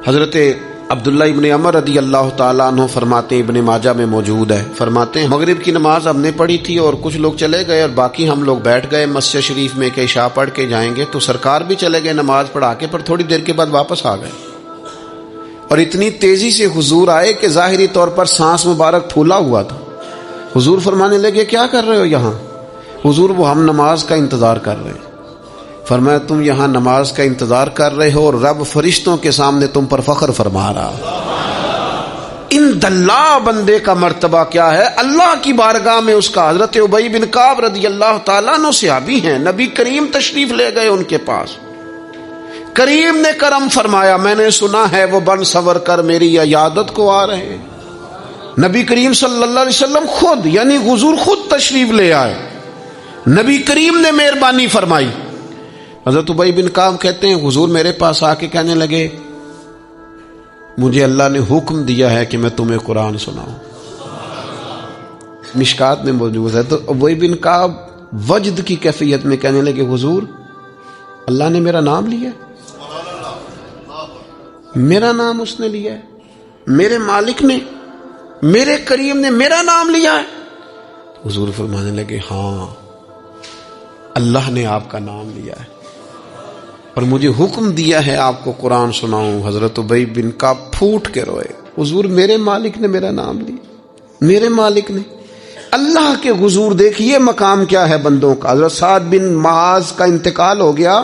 حضرت عبداللہ ابن عمر رضی اللہ تعالیٰ عنہ فرماتے ہیں، ابن ماجہ میں موجود ہے، فرماتے ہیں مغرب کی نماز ہم نے پڑھی تھی اور کچھ لوگ چلے گئے اور باقی ہم لوگ بیٹھ گئے مسجد شریف میں کہ عشاء پڑھ کے جائیں گے، تو سرکار بھی چلے گئے نماز پڑھا کے، پر تھوڑی دیر کے بعد واپس آ گئے اور اتنی تیزی سے حضور آئے کہ ظاہری طور پر سانس مبارک پھولا ہوا تھا۔ حضور فرمانے لگے کیا کر رہے ہو یہاں؟ حضور وہ ہم نماز کا انتظار کر رہے ہیں۔ فرمایا تم یہاں نماز کا انتظار کر رہے ہو اور رب فرشتوں کے سامنے تم پر فخر فرما رہا۔ ان اللہ بندے کا مرتبہ کیا ہے اللہ کی بارگاہ میں اس کا۔ حضرت ابی بن کعب رضی اللہ تعالیٰ عنہ صحابی ہیں، نبی کریم تشریف لے گئے ان کے پاس، کریم نے کرم فرمایا، میں نے سنا ہے وہ بن سور کر میری عیادت کو آ رہے ہیں۔ نبی کریم صلی اللہ علیہ وسلم خود یعنی حضور خود تشریف لے آئے، نبی کریم نے مہربانی فرمائی۔ حضرت ابی بن کعب کہتے ہیں حضور میرے پاس آ کے کہنے لگے مجھے اللہ نے حکم دیا ہے کہ میں تمہیں قرآن سناؤں، مشکات میں موجود ہے۔ تو ابی بن کعب وجد کی کیفیت میں کہنے لگے حضور اللہ نے میرا نام لیا ہے، میرا نام اس نے لیا ہے، میرے مالک نے میرے کریم نے میرا نام لیا ہے۔ حضور فرمانے لگے ہاں اللہ نے آپ کا نام لیا ہے اور مجھے حکم دیا ہے آپ کو قرآن سناؤں۔ حضرت ابی بن کعب پھوٹ کے روئے، حضور میرے مالک نے میرا نام لیا، میرے مالک نے اللہ کے۔ حضور دیکھیے مقام کیا ہے بندوں کا۔ حضرت سعد بن معاذ کا انتقال ہو گیا،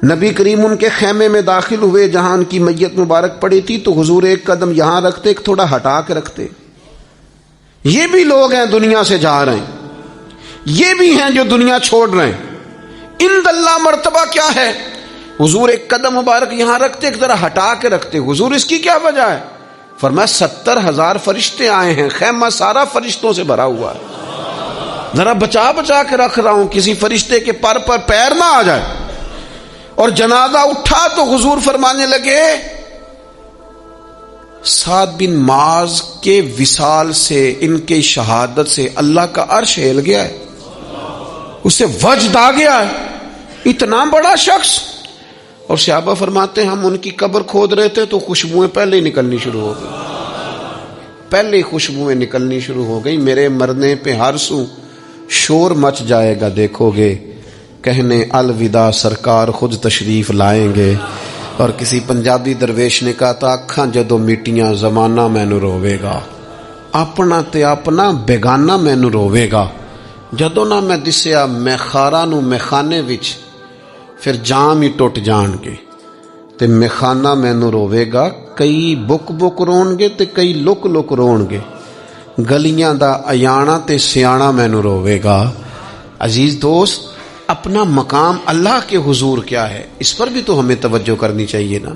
نبی کریم ان کے خیمے میں داخل ہوئے جہاں ان کی میت مبارک پڑی تھی، تو حضور ایک قدم یہاں رکھتے ایک تھوڑا ہٹا کے رکھتے۔ یہ بھی لوگ ہیں دنیا سے جا رہے ہیں، یہ بھی ہیں جو دنیا چھوڑ رہے ہیں۔ ان اللہ مرتبہ کیا ہے؟ حضور ایک قدم مبارک یہاں رکھتے ایک ذرا ہٹا کے رکھتے۔ حضور اس کی کیا وجہ ہے؟ فرمایا 70,000 فرشتے آئے ہیں، خیمہ سارا فرشتوں سے بھرا ہوا ہے، ذرا بچا بچا کے رکھ رہا ہوں کسی فرشتے کے پر پیر نہ آ جائے۔ اور جنازہ اٹھا تو حضور فرمانے لگے سعد بن معاذ کے وصال سے، ان کے شہادت سے اللہ کا عرش ہل گیا ہے، اسے وجد آ گیا ہے، اتنا بڑا شخص۔ اور صحابہ فرماتے ہیں ہم ان کی قبر کھود رہے تھے تو خوشبوئیں پہلے ہی نکلنی شروع ہو گئی، پہلے ہی خوشبوئیں نکلنی شروع ہو گئی۔ میرے مرنے پہ ہر سو شور مچ جائے گا، دیکھو گے کہنے الوداع سرکار خود تشریف لائیں گے۔ اور کسی پنجابی درویش نے کہا تھا اکھاں جدو میٹیاں زمانہ مینو روے گا، اپنا تے اپنا بیگانہ مینو روے گا، جدو نہ میں دسیا میں خارا نو میخانے وچ پھر جام ہی ٹوٹ جان گے، تے میخانہ مینو روے گا، کئی بک بک رون گے تے کئی لک لک رون گے، گلیاں دا ایانا تے سیانا مینو روے گا۔ عزیز دوست، اپنا مقام اللہ کے حضور کیا ہے اس پر بھی تو ہمیں توجہ کرنی چاہیے نا۔